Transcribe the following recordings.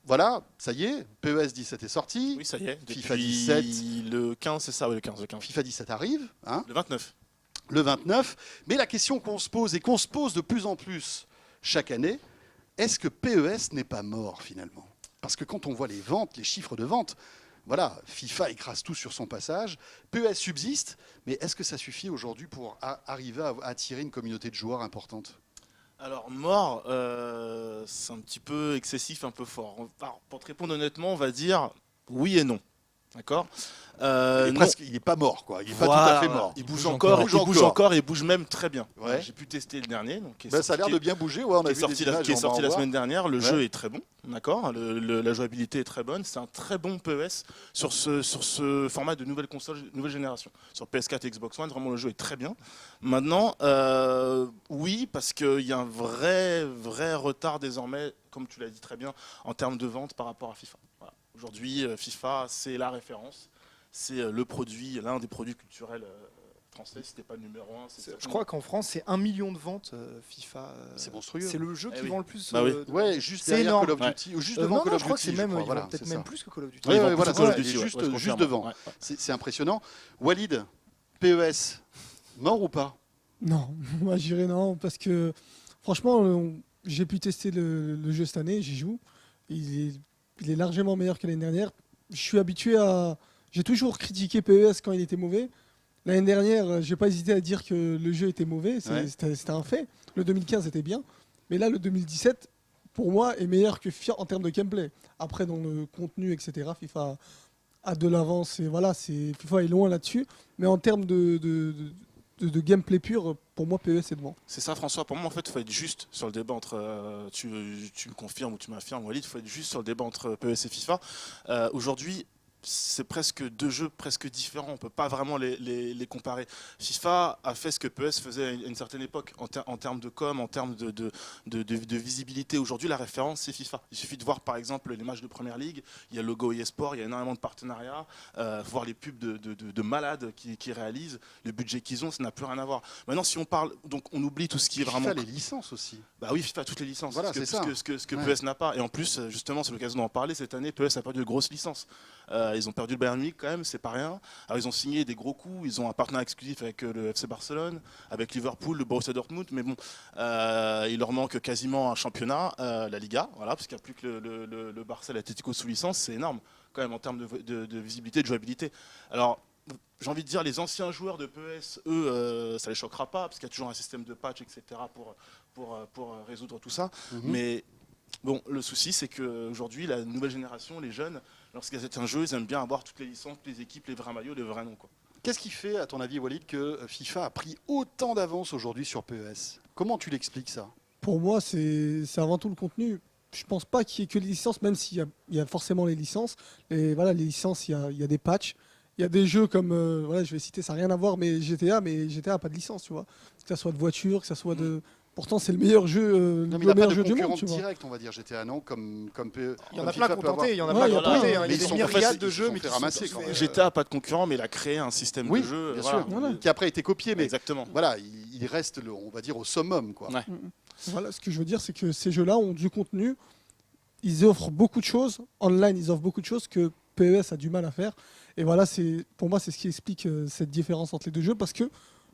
voilà, ça y est, PES 17 est sorti. Oui, ça y est. FIFA Depuis 17. le 15, c'est ça, oui, le 15. FIFA 17 arrive, hein, Le 29. le 29. Mais la question qu'on se pose et qu'on se pose de plus en plus chaque année, est-ce que PES n'est pas mort finalement? Parce que quand on voit les ventes, les chiffres de vente, voilà, FIFA écrase tout sur son passage, PES subsiste, mais est-ce que ça suffit aujourd'hui pour arriver à attirer une communauté de joueurs importante? Alors, mort, c'est un petit peu excessif, un peu fort. Alors, pour te répondre honnêtement, on va dire oui et non. D'accord. Il n'est pas mort, quoi. Il n'est pas tout à fait mort. Il bouge encore, et il bouge même très bien. Ouais. J'ai pu tester le dernier. Donc, Ça a l'air de bien bouger. Ouais, on a vu qui est sorti la semaine dernière. Le jeu est très bon. D'accord. La jouabilité est très bonne. C'est un très bon PES sur ce format de nouvelle console, nouvelle génération. Sur PS4 et Xbox One, vraiment le jeu est très bien. Maintenant, oui, parce qu'il y a un vrai retard désormais, comme tu l'as dit très bien, en termes de vente par rapport à FIFA. Voilà. Aujourd'hui, FIFA, c'est la référence. C'est le produit, l'un des produits culturels français, si c'était pas le numéro 1. Je crois qu'en France, c'est 1 million de ventes FIFA. C'est monstrueux. C'est le jeu qui vend le plus. Bah oui. Ouais, juste c'est derrière énorme. Call of Duty. Ou juste devant non, Call non, of je crois que Duty. c'est même, Voilà, peut-être c'est même ça. plus que Call of Duty. Ouais, voilà, Call of c'est Duty, juste devant. Ouais. C'est impressionnant. Walid, PES, mort ou pas? Non, moi j'irais non, parce que franchement, j'ai pu tester le jeu cette année, j'y joue. Il est largement meilleur que l'année dernière. Je suis habitué à. J'ai toujours critiqué PES quand il était mauvais. L'année dernière, j'ai pas hésité à dire que le jeu était mauvais, c'était un fait. Le 2015 était bien, mais là, le 2017, pour moi, est meilleur que FIFA en termes de gameplay. Après, dans le contenu, etc., FIFA a de l'avance, et voilà, FIFA est loin là-dessus. Mais en termes de gameplay pur, pour moi, PES est devant. C'est ça, François. Pour moi, en fait, il faut être juste sur le débat entre. Tu me confirmes ou tu m'affirmes, Walid, il faut être juste sur le débat entre PES et FIFA. Aujourd'hui, c'est presque deux jeux presque différents. On ne peut pas vraiment les comparer. FIFA a fait ce que PES faisait à une certaine époque en termes de com, en termes de visibilité. Aujourd'hui, la référence, c'est FIFA. Il suffit de voir par exemple les matchs de Première Ligue. Il y a le Logo eSport, il y a énormément de partenariats. Voir les pubs de malades qui réalisent. Le budget qu'ils ont, ça n'a plus rien à voir. Maintenant, si on parle, donc on oublie tout ce qui est vraiment. FIFA, les licences aussi. Bah oui, FIFA, toutes les licences. Voilà, c'est ça. Ce que PES n'a pas. Et en plus, justement, c'est l'occasion d'en parler. Cette année, PES a perdu de grosses licences. Ils ont perdu le Bayern Munich quand même, c'est pas rien. Alors ils ont signé des gros coups, ils ont un partenariat exclusif avec le FC Barcelone, avec Liverpool, le Borussia Dortmund, mais bon, il leur manque quasiment un championnat, la Liga, voilà, parce qu'il n'y a plus que le Barça et l'Atlético sous licence, c'est énorme quand même en termes de visibilité, de jouabilité. Alors, j'ai envie de dire, les anciens joueurs de PES, eux, ça les choquera pas, parce qu'il y a toujours un système de patch, etc., pour résoudre tout ça. Mais bon, le souci, c'est qu'aujourd'hui, la nouvelle génération, les jeunes, lorsqu'ils achètent un jeu, ils aiment bien avoir toutes les licences, toutes les équipes, les vrais maillots, les vrais noms, quoi. Qu'est-ce qui fait, à ton avis, Walid, que FIFA a pris autant d'avance aujourd'hui sur PES? Comment tu l'expliques ça? Pour moi, c'est avant tout le contenu. Je pense pas qu'il y ait que les licences, même s'il y a forcément les licences. Et voilà, les licences, il y a des patchs. Il y a des jeux comme, voilà, je vais citer, ça n'a rien à voir, mais GTA n'a pas de licence, tu vois. Que ça soit de voiture, que ça soit de. Pourtant, c'est le meilleur jeu, Non, mais le il n'a pas meilleur de jeu du concurrent monde, tu vois. direct, on va dire, GTA, non, comme PE. Il y en a FIFA plein peut qu'on tentait, il y en a Ouais, plein qu'on tentait. Mais Il y a des myriades de jeux, mais fait qui ramasser sont quand même. GTA n'a pas de concurrent, mais il a créé un système Oui, de jeu. bien voilà. sûr, Voilà. qui après a été copié, mais Exactement. voilà, il reste, on va dire, au summum, quoi. Ouais. Voilà, ce que je veux dire, c'est que ces jeux-là ont du contenu. Ils offrent beaucoup de choses. Online, ils offrent beaucoup de choses que PES a du mal à faire. Et voilà, pour moi, c'est ce qui explique cette différence entre les deux jeux. Parce que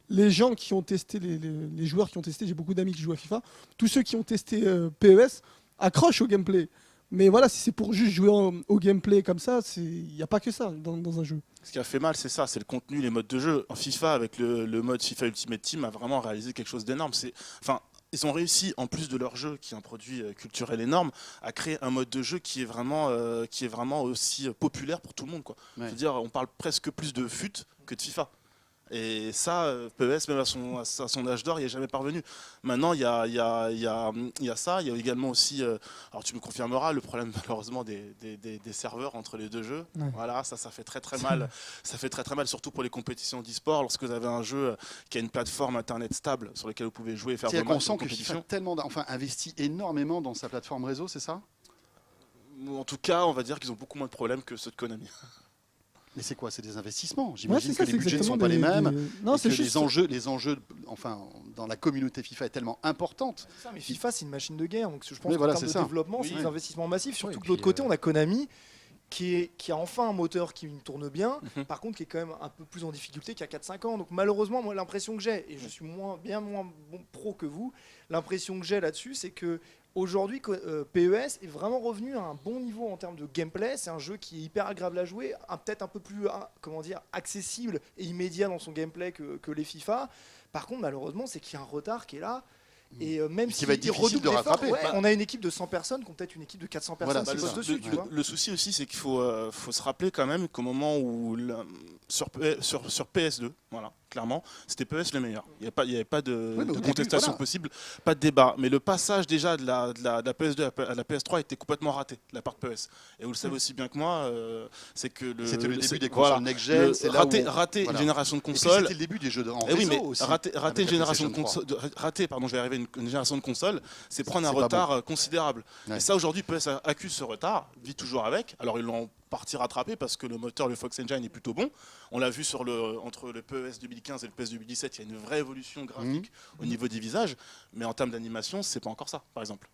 les gens qui ont testé, les joueurs qui ont testé, j'ai beaucoup d'amis qui jouent à FIFA, tous ceux qui ont testé PES accrochent au gameplay. Mais voilà, si c'est pour juste jouer au gameplay comme ça, il n'y a pas que ça dans un jeu. Ce qui a fait mal, c'est ça, c'est le contenu, les modes de jeu. En FIFA, avec le mode FIFA Ultimate Team, a vraiment réalisé quelque chose d'énorme. Ils ont réussi, en plus de leur jeu, qui est un produit culturel énorme, à créer un mode de jeu qui est vraiment aussi populaire pour tout le monde, quoi. Ouais. Je veux dire, on parle presque plus de FUT que de FIFA. Et ça, PES, même à son âge d'or, il n'est jamais parvenu. Maintenant, il y a ça. Il y a également aussi, alors tu me confirmeras, le problème malheureusement des serveurs entre les deux jeux. Ouais. Voilà, ça fait très très mal. Ça fait très très mal, surtout pour les compétitions d'e-sport. Lorsque vous avez un jeu qui a une plateforme internet stable sur laquelle vous pouvez jouer et faire C'est-à-dire vos qu'on matchs sent de que FIFA compétition. investit énormément dans sa plateforme réseau, c'est ça? En tout cas, on va dire qu'ils ont beaucoup moins de problèmes que ceux de Konami. Mais c'est quoi? C'est des investissements. Ouais, J'imagine c'est ça, que les c'est budgets ne sont exactement pas les mêmes. Non, Et c'est que juste. les enjeux, enfin, dans la communauté FIFA est tellement importante. Ça, mais FIFA, c'est une machine de guerre. Donc je pense Oui, qu'en voilà, termes c'est de ça. développement, Oui. c'est des investissements massifs. Surtout et que de l'autre puis, côté, on a Konami qui a enfin un moteur qui tourne bien, Mhm. par contre qui est quand même un peu plus en difficulté qu'il y a 4-5 ans. Donc malheureusement, moi l'impression que j'ai, et je suis bien moins bon pro que vous, l'impression que j'ai là-dessus, c'est que aujourd'hui, PES est vraiment revenu à un bon niveau en termes de gameplay. C'est un jeu qui est hyper agréable à jouer, peut-être un peu plus accessible et immédiat dans son gameplay que les FIFA. Par contre, malheureusement, c'est qu'il y a un retard qui est là. Et même Qui si va être il difficile redouble de d'efforts, rattraper. ouais, on a une équipe de 100 personnes qui ont peut-être une équipe de 400 personnes Voilà, qui c'est bossent ça. dessus, tu vois. Le souci aussi, c'est qu'il faut se rappeler quand même qu'au moment où, sur PS2, voilà, clairement, c'était PES le meilleur. Il n'y avait pas de, Oui, mais au de début, contestation voilà. possible, pas de débat. Mais le passage déjà de la PS2 à la PS3 était complètement raté, de la part de PES. Et vous le savez aussi bien que moi, c'est que C'était le début c'est- des consoles next-gen. C'est là où rater voilà. une génération de Et puis, consoles. c'était le début des jeux en Eh oui, réseau mais aussi. rater avec une la génération de PlayStation 3. consoles, je vais arriver à une génération de consoles, c'est prendre un C'est pas retard considérable. Ouais. Et ça, aujourd'hui, PS accuse ce retard, vit toujours avec. Alors, ils l'ont en partie rattrapé parce que le moteur, le Fox Engine, est plutôt bon. On l'a vu entre le PES 2015 et le PES 2017, il y a une vraie évolution graphique au niveau des visages. Mais en termes d'animation, c'est pas encore ça, par exemple.